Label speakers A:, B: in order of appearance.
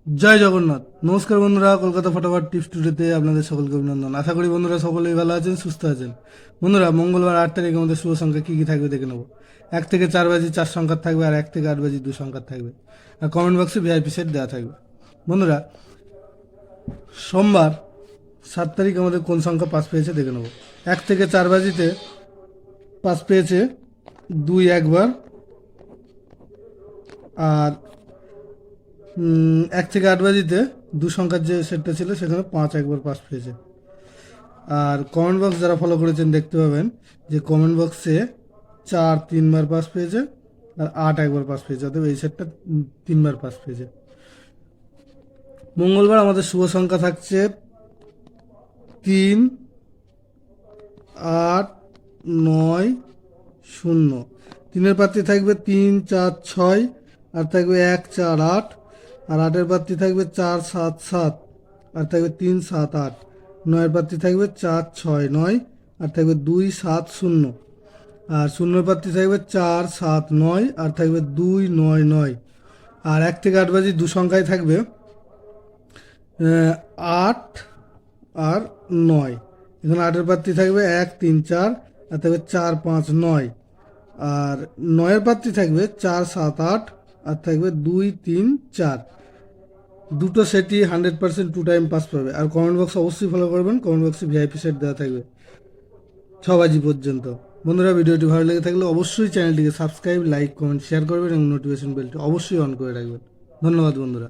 A: জয় জগন্নাথ। নমস্কার বন্ধুরা, কলকাতা ফটাফট টিপস টুডেতে আপনাদের সকলকে অভিনন্দন। আশা করি বন্ধুরা সকলেই ভালো আছেন, সুস্থ আছেন। বন্ধুরা, মঙ্গলবার 8 তারিখ আমাদের শুভ সংখ্যা কী কী থাকবে দেখে নেব। 1 থেকে 4 বাজি 4 সংখ্যার থাকবে, আর 1 থেকে 8 বাজি 2 সংখ্যার থাকবে। আর কমেন্ট বক্সে ভিআইপি সেট দেওয়া থাকবে। বন্ধুরা, সোমবার 7 তারিখ আমাদের কোন সংখ্যা পাস পেয়েছে দেখে নেব। 1 থেকে 4 বাজিতে পাস পেয়েছে 2 একবার, আর 1 থেকে 8 বাজিতে 2 সংখ্যার যে সেটটা ছিল সেখানে 5 একবার পাস পেয়েছে। আর কমেন্ট বক্স যারা ফলো করেছেন দেখতে পাবেন যে কমেন্ট বক্সে 4 3বার পাস পেয়েছে, আর 8 একবার পাস পেয়েছে, অর্থাৎ এই সেটটা 3বার পাস পেয়েছে। মঙ্গলবার আমাদের শুভ সংখ্যা থাকছে 3 8 9 0। 3-এর প্রার্থী থাকবে 3 4 6, আর থাকবে 1 4 8, আর 8-এর প্রার্থী থাকবে 4 7 7, আর থাকবে 3 7 8। 9-এর প্রার্থী থাকবে 4 6 9, আর থাকবে 2 7 0, আর 0-এর প্রার্থী থাকবে 4 7 9, আর থাকবে 2 9 9। আর 1 থেকে 8 বাজি 2 সংখ্যায় থাকবে 8 আর 9। এখানে 8-এর প্রার্থী থাকবে 1 3 4, আর থাকবে 4 5 9, আর 9-এর প্রার্থী থাকবে 4 7 8, আর থাকবে 2 3 4। দুটো সেটই 100% 2 টাইম পাস পাবে। আর কমেন্ট বক্স অবশ্যই ফলো করবেন, কমেন্ট বক্সে ভিআইপি সেট দেওয়া থাকবে 6 বাজি পর্যন্ত। বন্ধুরা, ভিডিওটি ভালো লেগে থাকলে অবশ্যই চ্যানেলটিকে সাবস্ক্রাইব, লাইক, কমেন্ট, শেয়ার করবেন এবং নোটিফিকেশন বেলটি অবশ্যই অন করে রাখবেন। ধন্যবাদ বন্ধুরা।